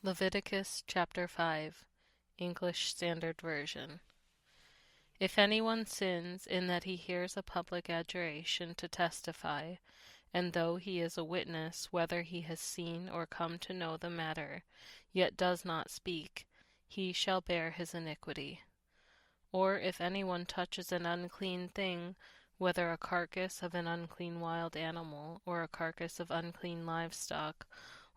Leviticus chapter 5, English Standard Version. If anyone sins in that he hears a public adjuration to testify, and though he is a witness whether he has seen or come to know the matter, yet does not speak, he shall bear his iniquity. Or if anyone touches an unclean thing, whether a carcass of an unclean wild animal, or a carcass of unclean livestock,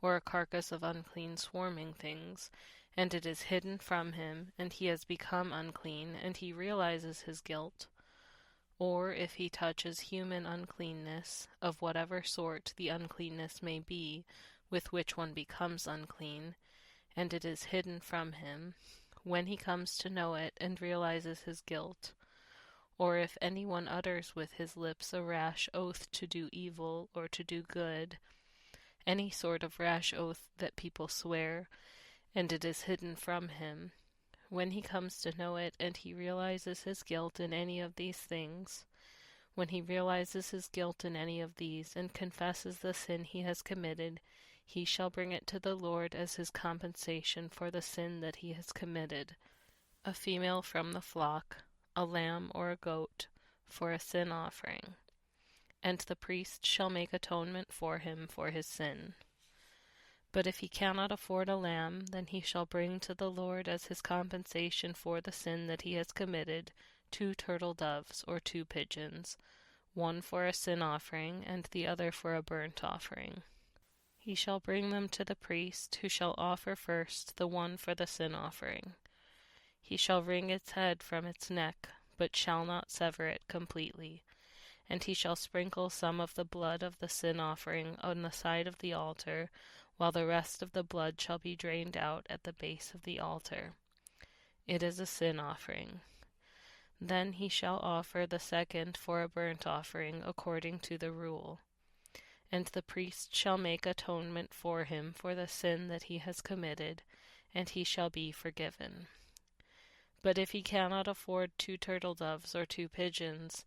or a carcass of unclean swarming things, and it is hidden from him, and he has become unclean, and he realizes his guilt, or if he touches human uncleanness, of whatever sort the uncleanness may be, with which one becomes unclean, and it is hidden from him, when he comes to know it and realizes his guilt, or if anyone utters with his lips a rash oath to do evil or to do good, any sort of rash oath that people swear, and it is hidden from him, when he comes to know it and he realizes his guilt in any of these things, when he realizes his guilt in any of these and confesses the sin he has committed, he shall bring it to the Lord as his compensation for the sin that he has committed, a female from the flock, a lamb or a goat, for a sin offering. And the priest shall make atonement for him for his sin. But if he cannot afford a lamb, then he shall bring to the Lord as his compensation for the sin that he has committed 2 turtle doves or 2 pigeons, one for a sin offering and the other for a burnt offering. He shall bring them to the priest, who shall offer first the one for the sin offering. He shall wring its head from its neck, but shall not sever it completely. And he shall sprinkle some of the blood of the sin offering on the side of the altar, while the rest of the blood shall be drained out at the base of the altar. It is a sin offering. Then he shall offer the second for a burnt offering according to the rule. And the priest shall make atonement for him for the sin that he has committed, and he shall be forgiven. But if he cannot afford 2 turtle doves or 2 pigeons,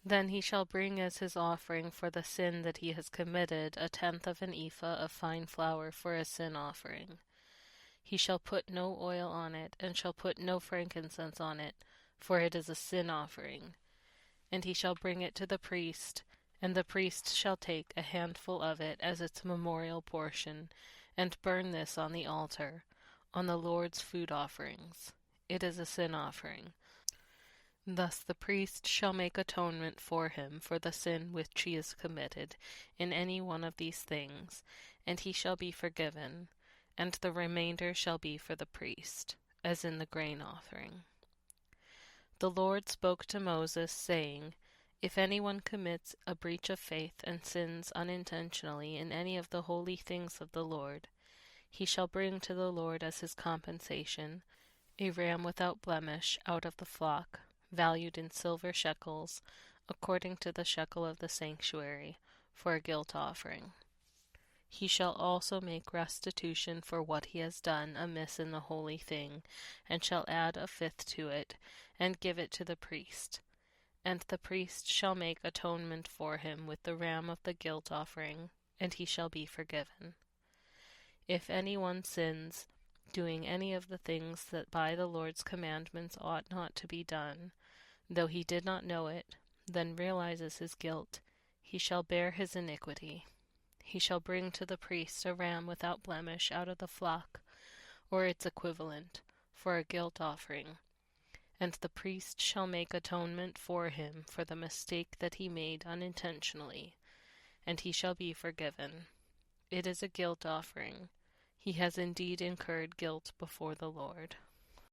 then he shall bring as his offering for the sin that he has committed 1/10 of an ephah of fine flour for a sin offering. He shall put no oil on it, and shall put no frankincense on it, for it is a sin offering. And he shall bring it to the priest, and the priest shall take a handful of it as its memorial portion, and burn this on the altar, on the Lord's food offerings. It is a sin offering. Thus the priest shall make atonement for him for the sin which he has committed in any one of these things, and he shall be forgiven, and the remainder shall be for the priest, as in the grain offering. The Lord spoke to Moses, saying, If anyone commits a breach of faith and sins unintentionally in any of the holy things of the Lord, he shall bring to the Lord as his compensation a ram without blemish out of the flock, valued in silver shekels, according to the shekel of the sanctuary, for a guilt offering. He shall also make restitution for what he has done amiss in the holy thing, and shall add 1/5 to it, and give it to the priest. And the priest shall make atonement for him with the ram of the guilt offering, and he shall be forgiven. If anyone sins, doing any of the things that by the Lord's commandments ought not to be done, though he did not know it, then realizes his guilt, he shall bear his iniquity. He shall bring to the priest a ram without blemish out of the flock, or its equivalent, for a guilt offering, and the priest shall make atonement for him for the mistake that he made unintentionally, and he shall be forgiven. It is a guilt offering. He has indeed incurred guilt before the Lord.